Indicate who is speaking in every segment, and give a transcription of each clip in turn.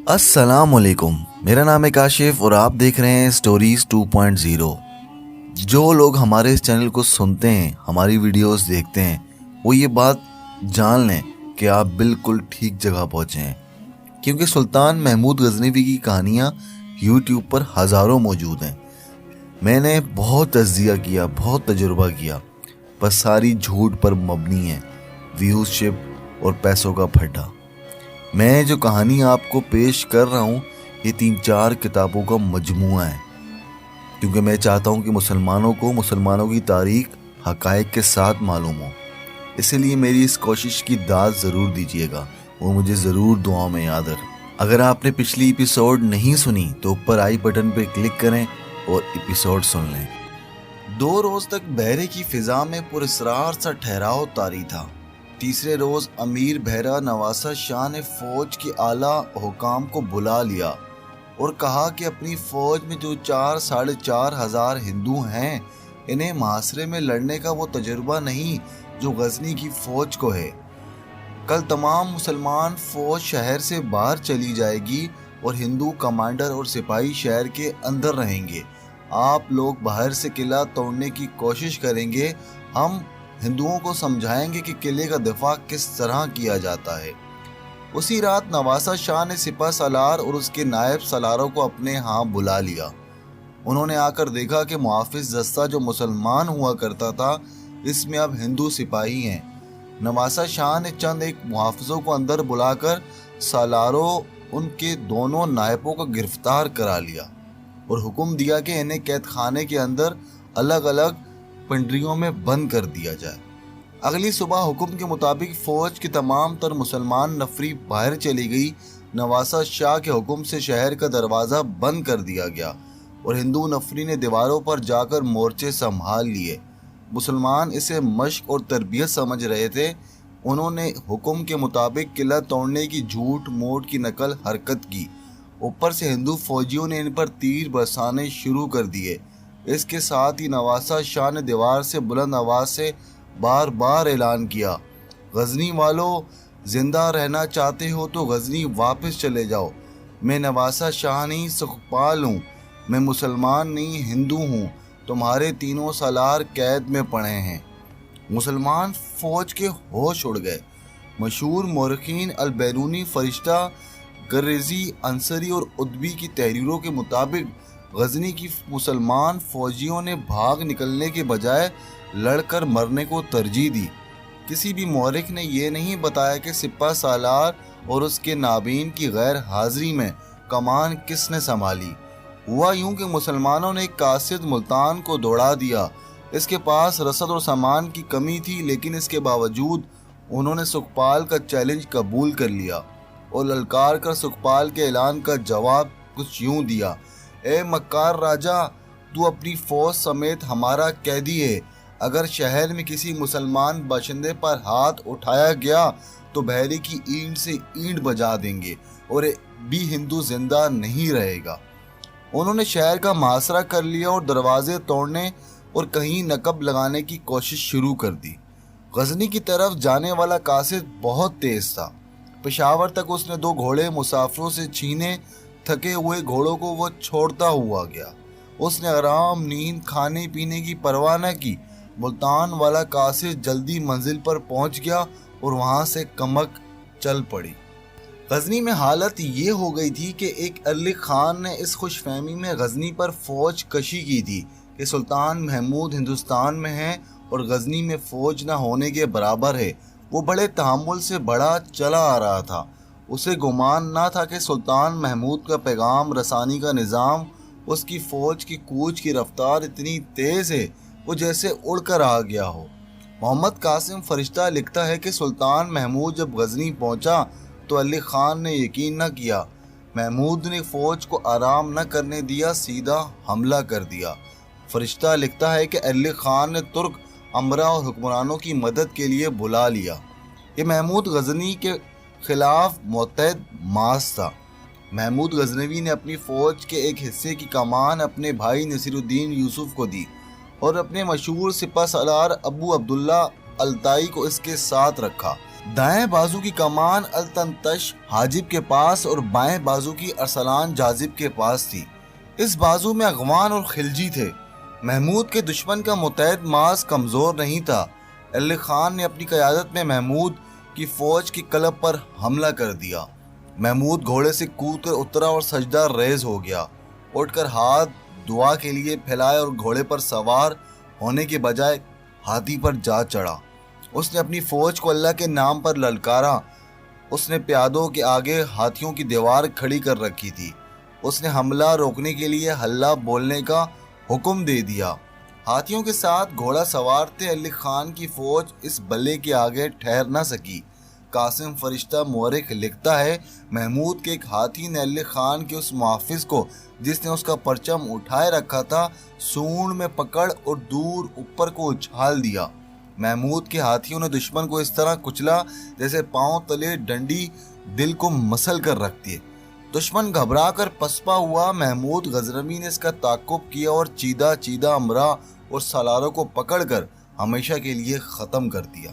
Speaker 1: अस्सलाम वालेकुम। मेरा नाम है काशिफ और आप देख रहे हैं स्टोरीज 2.0। जो लोग हमारे इस चैनल को सुनते हैं, हमारी वीडियोस देखते हैं, वो ये बात जान लें कि आप बिल्कुल ठीक जगह पहुंचे हैं, क्योंकि सुल्तान महमूद गजनवी की कहानियां यूट्यूब पर हज़ारों मौजूद हैं। मैंने बहुत तज्जिया किया, बहुत तजुर्बा किया, बस सारी झूठ पर मबनी है, व्यूज़शिप और पैसों का फड्डा। मैं जो कहानी आपको पेश कर रहा हूँ ये 3-4 किताबों का मजमुआ है, क्योंकि मैं चाहता हूँ कि मुसलमानों की तारीख हक़ाइक़ के साथ मालूम हो। इसीलिए मेरी इस कोशिश की दाद ज़रूर दीजिएगा, वो मुझे ज़रूर दुआओं में याद रखें। अगर आपने पिछली एपिसोड नहीं सुनी तो ऊपर आई बटन पर क्लिक करें और एपिसोड सुन लें। 2 रोज़ तक बहरे की फ़िज़ा में पुरस्रार सा ठहराव तारी था। तीसरे रोज़ अमीर बहरा नवासा शाह ने फ़ौज के आला हुकाम को बुला लिया और कहा कि अपनी फ़ौज में जो 4-4.5 हज़ार हिंदू हैं, इन्हें मुहासरे में लड़ने का वो तजुर्बा नहीं जो गजनी की फ़ौज को है। कल तमाम मुसलमान फ़ौज शहर से बाहर चली जाएगी और हिंदू कमांडर और सिपाही शहर के अंदर रहेंगे। आप लोग बाहर से किला तोड़ने की कोशिश करेंगे, हम हिंदुओं को समझाएंगे कि किले का दिफा किस तरह किया जाता है। उसी रात नवासा शाह ने सिपा सालार और उसके नायब सालारों को अपने यहाँ बुला लिया। उन्होंने आकर देखा कि मुहाफिज दस्ता जो मुसलमान हुआ करता था, इसमें अब हिंदू सिपाही हैं। नवासा शाह ने चंद एक मुहाफिजों को अंदर बुलाकर सालारों उनके दोनों नायबों को गिरफ्तार करा लिया और हुक्म दिया कि इन्हें कैद खाने के अंदर अलग अलग पंडरियों में बंद कर दिया जाए। अगली सुबह हुक्म के मुताबिक फ़ौज की तमाम तर मुसलमान नफरी बाहर चली गई। नवासा शाह के हुक्म से शहर का दरवाज़ा बंद कर दिया गया और हिंदू नफरी ने दीवारों पर जाकर मोर्चे संभाल लिए। मुसलमान इसे मश्क और तरबियत समझ रहे थे। उन्होंने हुक्म के मुताबिक किला तोड़ने की झूठ मूठ की नकल हरकत की। ऊपर से हिंदू फौजियों ने इन पर तीर बरसाने शुरू कर दिए। इसके साथ ही नवासा शाह ने दीवार से बुलंद आवाज़ से बार बार ऐलान किया, गजनी वालों, ज़िंदा रहना चाहते हो तो गजनी वापस चले जाओ। मैं नवासा शाह नहीं, सुखपाल हूँ। मैं मुसलमान नहीं, हिंदू हूँ। तुम्हारे तीनों सालार कैद में पड़े हैं। मुसलमान फ़ौज के होश उड़ गए। मशहूर मौरखीन अल-बैरूनी, फरिश्ता, गर्रेज़ी, अंसरी और उद्बी की तहरीरों के मुताबिक गजनी की मुसलमान फ़ौजियों ने भाग निकलने के बजाय लड़कर मरने को तरजीह दी। किसी भी मौरख ने यह नहीं बताया कि सिपा सालार और उसके नाबीन की गैर हाजिरी में कमान किसने संभाली। हुआ यूं कि मुसलमानों ने कासिद मुल्तान को दौड़ा दिया। इसके पास रसद और सामान की कमी थी, लेकिन इसके बावजूद उन्होंने सुखपाल का चैलेंज कबूल कर लिया और ललकार कर सुखपाल के ऐलान का जवाब कुछ यूं दिया, ए मक्कार राजा, तू अपनी फ़ौज समेत हमारा कैदी है। अगर शहर में किसी मुसलमान बाशिंदे पर हाथ उठाया गया तो बहरे की ईंट से ईंट बजा देंगे और भी हिंदू जिंदा नहीं रहेगा। उन्होंने शहर का मुहासरा कर लिया और दरवाजे तोड़ने और कहीं नकब लगाने की कोशिश शुरू कर दी। गजनी की तरफ जाने वाला कासिद बहुत तेज था। पेशावर तक उसने 2 घोड़े मुसाफिरों से छीने। थके हुए घोड़ों को वो छोड़ता हुआ गया। उसने आराम, नींद, खाने पीने की परवाह न की। मुल्तान वाला कासिद जल्दी मंजिल पर पहुंच गया और वहां से कमक चल पड़ी। गजनी में हालत ये हो गई थी कि एक अली खान ने इस खुशफहमी में गजनी पर फौज कशी की थी कि सुल्तान महमूद हिंदुस्तान में है और गजनी में फौज न होने के बराबर है। वो बड़े तहम्मुल से बड़ा चला आ रहा था। उसे गुमान ना था कि सुल्तान महमूद का पैगाम रसानी का निज़ाम, उसकी फ़ौज की कूच की रफ्तार इतनी तेज़ है वो जैसे उड़कर आ गया हो। मोहम्मद कासिम फरिश्ता लिखता है कि सुल्तान महमूद जब गजनी पहुंचा तो अली ख़ान ने यकीन न किया। महमूद ने फ़ौज को आराम न करने दिया, सीधा हमला कर दिया। फरिश्ता लिखता है कि अली ख़ान ने तुर्क अमरा और हुक्मरानों की मदद के लिए बुला लिया। ये महमूद गजनी के खिलाफ मुतहद मास था। महमूद गजनवी ने अपनी फ़ौज के एक हिस्से की कमान अपने भाई नसीरुद्दीन यूसुफ को दी और अपने मशहूर सिपा सालार अबू अब्दुल्ला अलताई को इसके साथ रखा। دائیں بازو کی کمان التنتش حاجب کے پاس اور بائیں بازو کی ارسلان جاذب کے پاس تھی۔ اس بازو میں اغوان اور خلجی تھے۔ محمود کے دشمن کا متحد ماس کمزور نہیں تھا۔ علی خان نے اپنی قیادت میں محمود کی فوج کی کلب پر حملہ کر دیا۔ محمود گھوڑے سے کود کر اترا اور سجدہ ریز ہو گیا۔ اٹھ کر ہاتھ دعا کے لیے پھیلائے اور گھوڑے پر سوار ہونے کے بجائے ہاتھی پر جا چڑھا۔ اس نے اپنی فوج کو اللہ کے نام پر للکارا۔ اس نے پیادوں کے آگے ہاتھیوں کی دیوار کھڑی کر رکھی تھی۔ اس نے حملہ روکنے کے لیے ہلہ بولنے کا حکم دے دیا۔ ہاتھیوں کے ساتھ گھوڑا سوار تھے۔ علی خان کی فوج اس بلے کے آگے ٹھہر نہ سکی۔ قاسم فرشتہ مورخ لکھتا ہے، محمود کے ایک ہاتھی نے علی خان کے اس محافظ کو جس نے اس کا پرچم اٹھائے رکھا تھا سونڈ میں پکڑ اور دور اوپر کو اچھال دیا۔ محمود کے ہاتھیوں نے دشمن کو اس طرح کچلا جیسے پاؤں تلے ڈنڈی دل کو مسل کر رکھتی ہے۔ دشمن گھبرا کر پسپا ہوا۔ محمود غزنوی نے اس کا تعاقب کیا اور چیدہ چیدہ امرا اور سالاروں کو پکڑ کر ہمیشہ کے لیے ختم کر دیا۔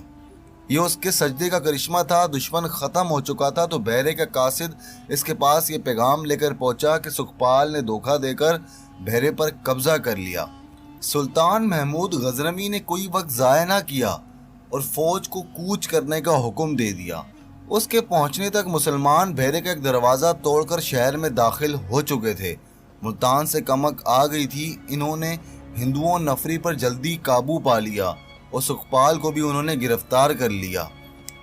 Speaker 1: یہ اس کے سجدے کا کرشمہ تھا۔ دشمن ختم ہو چکا تھا تو بحرے کا قاصد اس کے پاس یہ پیغام لے کر پہنچا کہ سکھپال نے دھوکہ دے کر بحرے پر قبضہ کر لیا۔ سلطان محمود غزنوی نے کوئی وقت ضائع نہ کیا اور فوج کو کوچ کرنے کا حکم دے دیا۔ اس کے پہنچنے تک مسلمان بحرے کا ایک دروازہ توڑ کر شہر میں داخل ہو چکے تھے۔ ملتان سے کمک آ گئی تھی۔ انہوں نے ہندوؤں نفری پر جلدی قابو پا لیا اور سکھپال کو بھی انہوں نے گرفتار کر لیا۔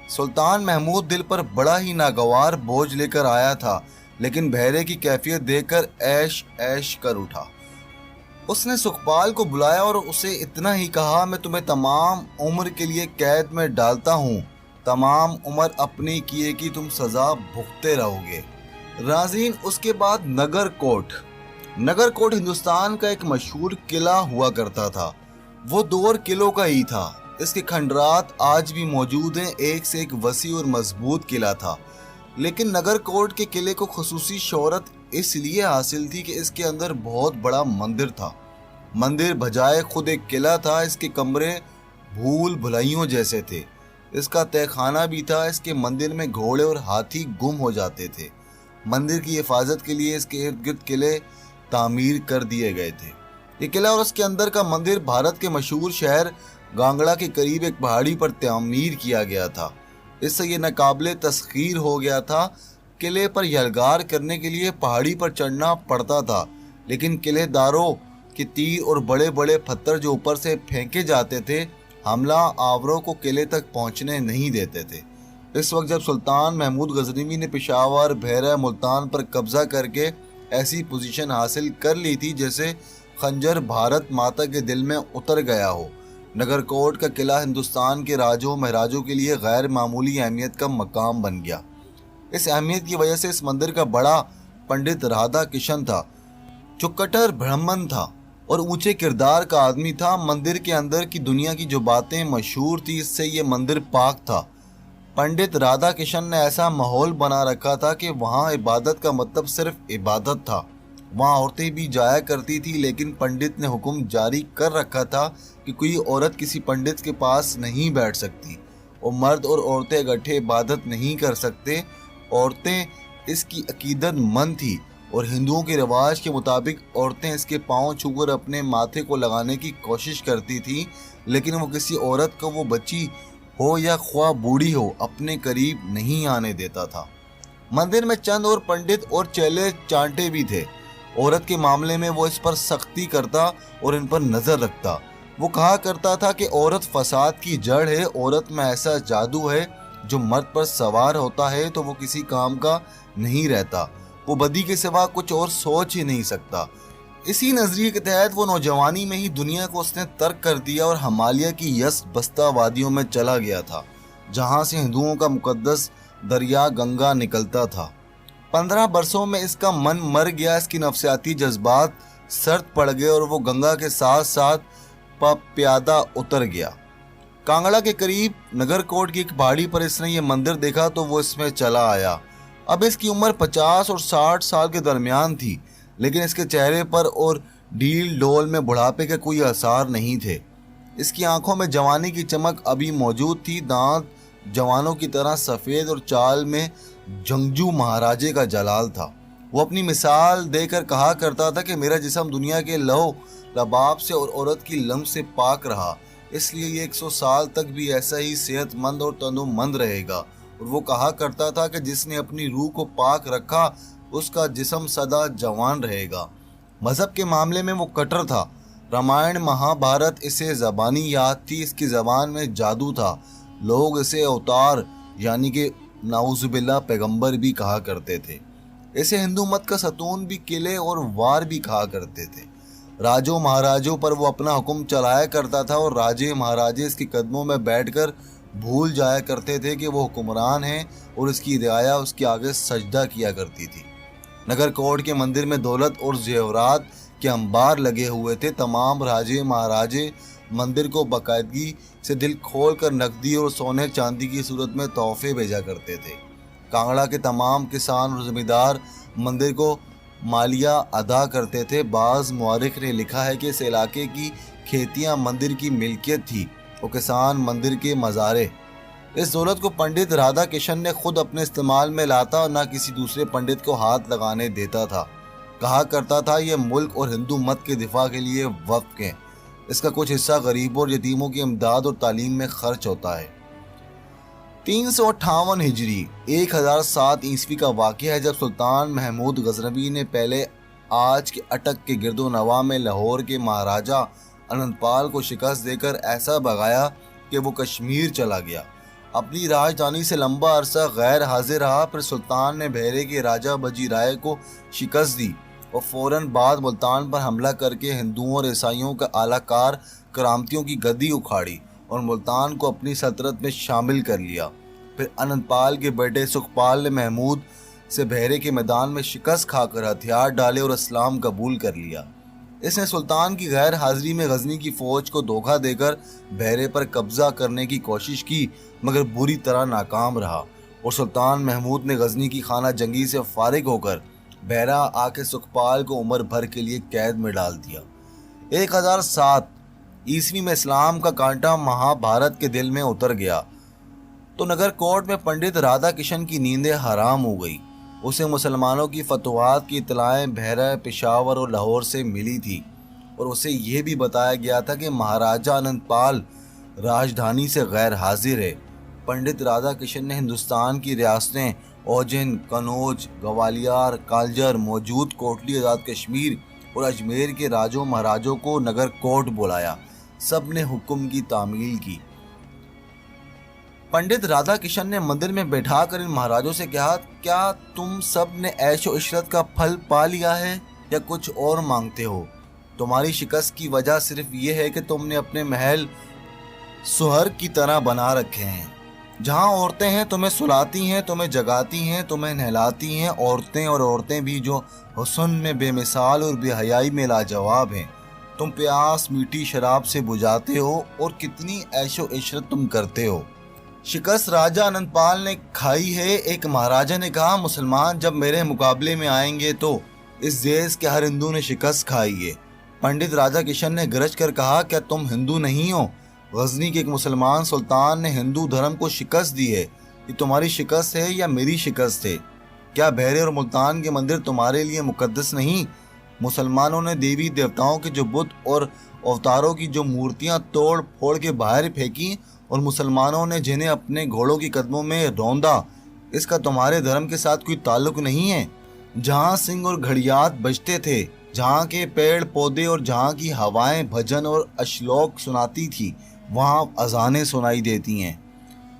Speaker 1: سلطان محمود دل پر بڑا ہی ناگوار بوجھ لے کر آیا تھا، لیکن بحرے کی کیفیت دیکھ کر عیش عیش کر اٹھا۔ اس نے سکھپال کو بلایا اور اسے اتنا ہی کہا، میں تمہیں تمام عمر کے لیے قید میں ڈالتا ہوں، تمام عمر اپنے کیے کی تم سزا بھگتے رہو گے۔ ناظرین، اس کے بعد نگر کوٹ ہندوستان کا ایک مشہور قلعہ ہوا کرتا تھا۔ وہ دور قلعوں کا ہی تھا۔ اس کے کھنڈرات آج بھی موجود ہیں۔ ایک سے ایک وسیع اور مضبوط قلعہ تھا، لیکن نگر کوٹ کے قلعے کو خصوصی شہرت اس لیے حاصل تھی کہ اس کے اندر بہت بڑا مندر تھا۔ مندر بجائے خود ایک قلعہ تھا۔ اس کے کمرے بھول بھلائیوں جیسے تھے۔ اس کا تہہ خانہ بھی تھا۔ اس کے مندر میں گھوڑے اور ہاتھی گم ہو جاتے تھے۔ مندر کی حفاظت کے لیے اس کے ارد گرد قلعے تعمیر کر دیے گئے تھے۔ یہ قلعہ اور اس کے اندر کا مندر بھارت کے مشہور شہر گانگڑا کے قریب ایک پہاڑی پر تعمیر کیا گیا تھا۔ اس سے یہ ناقابل تسخیر ہو گیا تھا۔ قلعے پر یلغار کرنے کے لیے پہاڑی پر چڑھنا پڑتا تھا، لیکن قلعے داروں کے تیر اور بڑے بڑے پتھر جو اوپر سے پھینکے جاتے تھے حملہ آوروں کو قلعے تک پہنچنے نہیں دیتے تھے۔ اس وقت جب سلطان محمود غزنوی نے پشاور، بحیرہ ملتان پر قبضہ کر کے ایسی پوزیشن حاصل کر لی تھی جیسے خنجر بھارت ماتا کے دل میں اتر گیا ہو۔ نگر کوٹ کا قلعہ ہندوستان کے راجوں مہاراجوں کے لیے غیر معمولی اہمیت کا مقام بن گیا۔ اس اہمیت کی وجہ سے اس مندر کا بڑا پنڈت رادھا کرشن تھا، جو کٹر برہمن تھا اور اونچے کردار کا آدمی تھا۔ مندر کے اندر کی دنیا کی جو باتیں مشہور تھی اس سے یہ مندر پاک تھا۔ پنڈت رادھا کرشن نے ایسا ماحول بنا رکھا تھا کہ وہاں عبادت کا مطلب صرف عبادت تھا۔ وہاں عورتیں بھی جایا کرتی تھی، لیکن پنڈت نے حکم جاری کر رکھا تھا کہ کوئی عورت کسی پنڈت کے پاس نہیں بیٹھ سکتی اور مرد اور عورتیں اکٹھے عبادت نہیں کر سکتے۔ عورتیں اس کی عقیدت مند تھی اور ہندوؤں کے رواج کے مطابق عورتیں اس کے پاؤں چھو کر اپنے ماتھے کو لگانے کی کوشش کرتی تھیں، لیکن وہ کسی عورت کو، وہ بچی ہو یا خواہ بوڑھی ہو، اپنے قریب نہیں آنے دیتا تھا۔ مندر میں چند اور پنڈت اور چیلے چانٹے بھی تھے۔ عورت کے معاملے میں وہ اس پر سختی کرتا اور ان پر نظر رکھتا۔ وہ کہا کرتا تھا کہ عورت فساد کی جڑ ہے، عورت میں ایسا جادو ہے جو مرد پر سوار ہوتا ہے تو وہ کسی کام کا نہیں رہتا، وہ بدی کے سوا کچھ اور سوچ ہی نہیں سکتا۔ اسی نظریے کے تحت وہ نوجوانی میں ہی دنیا کو اس نے ترک کر دیا اور ہمالیہ کی یس بستہ وادیوں میں چلا گیا تھا، جہاں سے ہندوؤں کا مقدس دریا گنگا نکلتا تھا۔ 15 برسوں میں اس کا من مر گیا، اس کی نفسیاتی جذبات سرد پڑ گئے اور وہ گنگا کے ساتھ ساتھ پیادہ اتر گیا۔ کانگڑا کے قریب نگر کوٹ کی ایک پہاڑی پر اس نے یہ مندر دیکھا تو وہ اس میں چلا آیا۔ اب اس کی عمر 50 اور 60 سال کے درمیان تھی، لیکن اس کے چہرے پر اور ڈھیل ڈول میں بڑھاپے کے کوئی آثار نہیں تھے۔ اس کی آنکھوں میں جوانی کی چمک ابھی موجود تھی، دانت जवानों की तरह सफ़ेद और चाल में जंगजू महाराजे का जलाल था। वो अपनी मिसाल देकर कहा करता था कि मेरा जिस्म दुनिया के लहू लबाब से और औरत की लम्ब से पाक रहा, इसलिए ये 100 साल तक भी ऐसा ही सेहतमंद और तंदुरुस्त रहेगा। और वो कहा करता था कि जिसने अपनी रूह को पाक रखा उसका जिस्म सदा जवान रहेगा। मज़हब के मामले में वो कट्टर था। रामायण महाभारत इसे ज़बानी याद थी, इसकी ज़बान में जादू था। लोग इसे अवतार यानी कि नाउज़ुबिल्लाह पैगंबर भी कहा करते थे। इसे हिंदू मत का सतून भी किले और वार भी कहा करते थे। राजों महाराजों पर वो अपना हुक्म चलाया करता था और राजे महाराजे इसके कदमों में बैठकर भूल जाया करते थे कि वो हुक्मरान हैं और इसकी रियाया उसके आगे सजदा किया करती थी। नगर कोट के मंदिर में दौलत और जेवरात के अंबार लगे हुए थे। तमाम राजे महाराजे मंदिर को बाकायदगी से दिल खोल कर नकदी और सोने चांदी की सूरत में तोहफे भेजा करते थे। कांगड़ा के तमाम किसान और जमींदार मंदिर को मालिया अदा करते थे। बाज़ मुआरिख ने लिखा है कि इस इलाके की खेतियां मंदिर की मिल्कियत थी और किसान मंदिर के मज़ारे। इस दौलत को पंडित राधा किशन ने खुद अपने इस्तेमाल में लाता और न किसी दूसरे पंडित को हाथ लगाने देता था। कहा करता था यह मुल्क और हिंदू मत के दिफा के लिए वक्फ है, इसका कुछ हिस्सा गरीबों और यतीमों की इमदाद और तालीम में खर्च होता है। 358 हिजरी 1007 ईस्वी का वाक़या है जब सुल्तान महमूद गजनवी ने पहले आज के अटक के गिरदो नवा में लाहौर के महाराजा अनंतपाल को शिकस्त देकर ऐसा भगाया कि वो कश्मीर चला गया। अपनी राजधानी से लंबा अरसा गैर हाजिर रहा। फिर सुल्तान ने बहरे के राजा बजी राय को शिकस्त दी और फ़ौरन बाद मुल्तान पर हमला करके हिंदुओं और ईसाइयों का आलाकार करामतियों की गद्दी उखाड़ी और मुल्तान को अपनी सल्तनत में शामिल कर लिया। फिर अनंतपाल के बेटे सुखपाल ने महमूद से बहरे के मैदान में शिकस्त खाकर हथियार डाले और इस्लाम कबूल कर लिया। इसने सुल्तान की गैर हाजिरी में गजनी की फ़ौज को धोखा देकर बहरे पर कब्जा करने की कोशिश की, मगर बुरी तरह नाकाम रहा और सुल्तान महमूद ने गजनी की खाना जंगी से फारिग होकर बहरा आके सुखपाल को उम्र भर के लिए कैद में डाल दिया। 1007 ईस्वी में इस्लाम का कांटा महाभारत के दिल में उतर गया तो नगर कोट में पंडित राधा किशन की नींदें हराम हो गई। उसे मुसलमानों की फतवात की इतलाएं बहरा, पेशावर और लाहौर से मिली थी और उसे यह भी बताया गया था कि महाराजा अनंतपाल राजधानी से गैर हाजिर है। पंडित राधा किशन ने हिंदुस्तान की रियासतें ओजन, कनौज, ग्वालियर, कालजर, मौजूद कोटली, आज़ाद कश्मीर और अजमेर के राजों महाराजों को नगर कोट बुलाया। सब ने हुक्म की तामील की। पंडित राधा किशन ने मंदिर में बैठाकर इन महाराजों से कहा, क्या तुम सब ने ऐशो इशरत का फल पा लिया है या कुछ और मांगते हो? तुम्हारी शिकस्त की वजह सिर्फ ये है कि तुमने अपने महल सुहर की तरह बना रखे हैं। जहाँ औरतें हैं तुम्हें सुलाती हैं, तुम्हें जगाती हैं, तुम्हें नहलाती हैं। औरतें भी जो हुस्न में बेमिसाल और बेहयाई में लाजवाब हैं। तुम प्यास मीठी शराब से बुझाते हो और कितनी ऐशो इशरत तुम करते हो। शिकस्त राजा अनंतपाल ने खाई है। एक महाराजा ने कहा, मुसलमान जब मेरे मुकाबले में आएंगे तो इस देश के हर हिंदू ने शिकस्त खाई है। पंडित राधा किशन ने गरज कर कहा, क्या तुम हिंदू नहीं हो? गजनी के एक मुसलमान सुल्तान ने हिंदू धर्म को शिकस्त दी है। ये तुम्हारी शिकस्त है या मेरी शिकस्त है? क्या बहरे और मुल्तान के मंदिर तुम्हारे लिए मुकद्दस नहीं? मुसलमानों ने देवी देवताओं के जो बुत और अवतारों की जो मूर्तियां तोड़ फोड़ के बाहर फेंकी और मुसलमानों ने जिन्हें अपने घोड़ों के कदमों में रौंदा, इसका तुम्हारे धर्म के साथ कोई ताल्लुक नहीं है? जहाँ सिंह और घड़ियाल बजते थे, जहाँ के पेड़ पौधे और जहाँ की हवाएं भजन और अश्लोक सुनाती थी, वहाँ अजानें सुनाई देती हैं।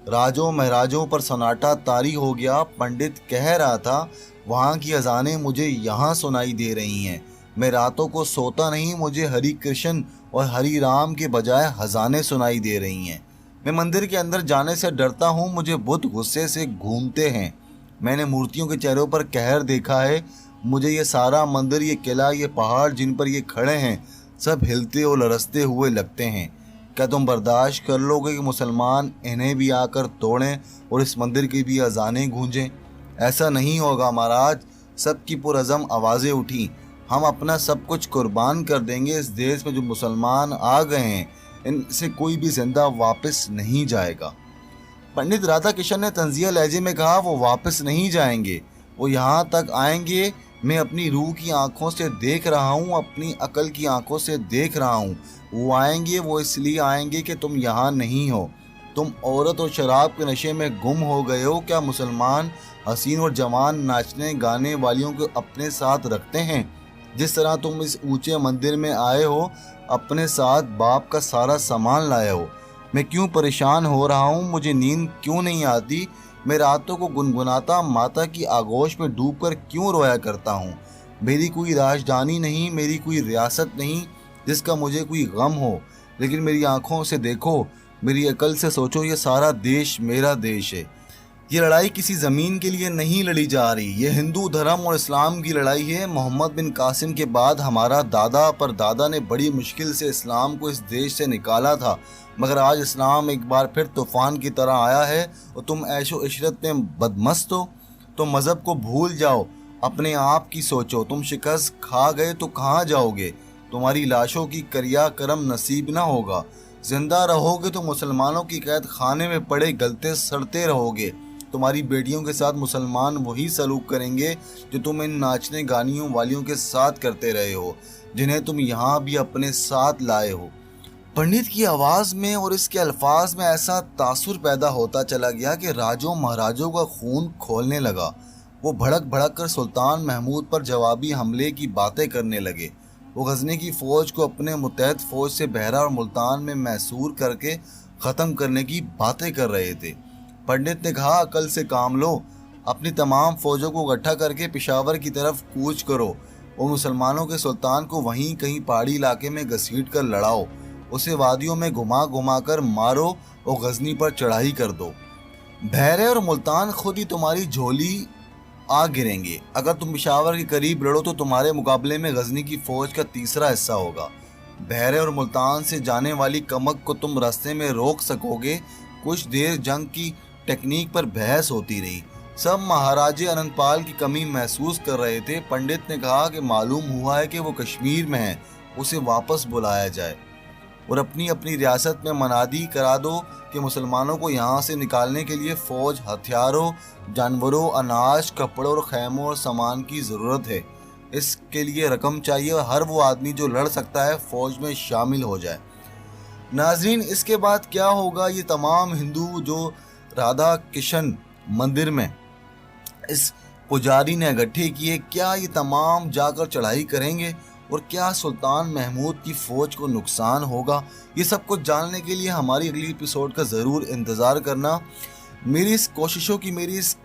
Speaker 1: राजों महाराजों पर सन्नाटा तारी हो गया। पंडित कह रहा था, वहाँ की अजानें मुझे यहाँ सुनाई दे रही हैं। मैं रातों को सोता नहीं, मुझे हरि कृष्ण और हरि राम के बजाय हजाने सुनाई दे रही हैं। मैं मंदिर के अंदर जाने से डरता हूँ, मुझे बुत गुस्से से घूमते हैं। मैंने मूर्तियों के चेहरों पर कहर देखा है। मुझे ये सारा मंदिर, ये किला, ये पहाड़ जिन पर ये खड़े हैं, सब हिलते और लरसते हुए लगते हैं। क्या तुम बर्दाश्त कर लोगे कि मुसलमान इन्हें भी आकर तोड़ें और इस मंदिर की भी अजानें गूंजें? ऐसा नहीं होगा महाराज। सबकी पुरअज़म आवाज़ें उठी। हम अपना सब कुछ कुर्बान कर देंगे। इस देश में जो मुसलमान आ गए हैं, इनसे कोई भी जिंदा वापस नहीं जाएगा। पंडित राधा किशन ने तंजिया लहजे में कहा, वो वापस नहीं जाएंगे, वो यहाँ तक आएंगे। मैं अपनी रूह की आंखों से देख रहा हूँ, अपनी अकल की आंखों से देख रहा हूँ। वो आएंगे, वो इसलिए आएंगे कि तुम यहाँ नहीं हो। तुम औरत और शराब के नशे में गुम हो गए हो। क्या मुसलमान हसीन और जवान नाचने गाने वालियों को अपने साथ रखते हैं? जिस तरह तुम इस ऊंचे मंदिर में आए हो, अपने साथ बाप का सारा सामान लाए हो। मैं क्यों परेशान हो रहा हूँ? मुझे नींद क्यों नहीं आती? मैं रातों को गुनगुनाता माता की आगोश में डूबकर क्यों रोया करता हूँ? मेरी कोई राजधानी नहीं, मेरी कोई रियासत नहीं जिसका मुझे कोई गम हो। लेकिन मेरी आंखों से देखो, मेरी अकल से सोचो, ये सारा देश मेरा देश है। ये लड़ाई किसी ज़मीन के लिए नहीं लड़ी जा रही, ये हिंदू धर्म और इस्लाम की लड़ाई है। मोहम्मद बिन कासिम के बाद हमारा दादा परदादा ने बड़ी मुश्किल से इस्लाम को इस देश से निकाला था, मगर आज इस्लाम एक बार फिर तूफ़ान की तरह आया है और तुम ऐशो इशरत में बदमस्त हो। तुम मज़हब को भूल जाओ, अपने आप की सोचो। तुम शिकस्त खा गए तो कहाँ जाओगे? तुम्हारी लाशों की क्रिया कर्म नसीब ना होगा। जिंदा रहोगे तो मुसलमानों की कैद खाने में पड़े गलते सड़ते रहोगे। तुम्हारी बेटियों के साथ मुसलमान वही सलूक करेंगे जो तुम इन नाचने गानियों वालियों के साथ करते रहे हो, जिन्हें तुम यहाँ भी अपने साथ लाए हो। पंडित की आवाज़ में और इसके अल्फाज में ऐसा तासुर पैदा होता चला गया कि राजों महाराजों का खून खोलने लगा। वो भड़क भड़क कर सुल्तान महमूद पर जवाबी हमले की बातें करने लगे। वो गजनी की फ़ौज को अपने मुतहद फ़ौज से बहरा और मुल्तान में मैसूर करके ख़त्म करने की बातें कर रहे थे। पंडित ने कहा, अकल से काम लो, अपनी तमाम फ़ौजों को इकट्ठा करके पेशावर की तरफ कूच करो और मुसलमानों के सुल्तान को वहीं कहीं पहाड़ी इलाके में घसीट कर लड़ाओ। उसे वादियों में घुमा घुमा कर मारो और गजनी पर चढ़ाई कर दो। बहरे और मुल्तान खुद ही तुम्हारी झोली आ गिरेंगे। अगर तुम पेशावर के करीब लड़ो तो तुम्हारे मुकाबले में गजनी की फ़ौज का तीसरा हिस्सा होगा। बहरे और मुल्तान से जाने वाली कमक को तुम रास्ते में रोक सकोगे। कुछ देर जंग की टेक्निक पर बहस होती रही। सब महाराजे अनंतपाल की कमी महसूस कर रहे थे। पंडित ने कहा कि मालूम हुआ है कि वो कश्मीर में है, उसे वापस बुलाया जाए और अपनी अपनी रियासत में मनादी करा दो कि मुसलमानों को यहाँ से निकालने के लिए फ़ौज, हथियारों, जानवरों, अनाज, कपड़ों और खैमों और सामान की ज़रूरत है। इसके लिए रकम चाहिए और हर वो आदमी जो लड़ सकता है फ़ौज में शामिल हो जाए। नाजरीन, इसके बाद क्या होगा? ये तमाम हिंदू जो राधा किशन मंदिर में इस पुजारी ने इकट्ठे किए, क्या ये तमाम जाकर चढ़ाई करेंगे और क्या सुल्तान महमूद की फ़ौज को नुकसान होगा? ये सब कुछ जानने के लिए हमारी अगली एपिसोड का ज़रूर इंतज़ार करना। मेरी इस कोशिशों की, मेरी इस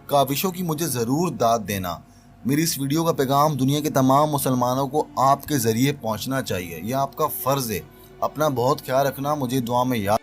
Speaker 1: काविशों की मुझे ज़रूर दाद देना। मेरी इस वीडियो का पैगाम दुनिया के तमाम मुसलमानों को आपके ज़रिए पहुंचना चाहिए, यह आपका फ़र्ज़ है। अपना बहुत ख्याल रखना, मुझे दुआ में याद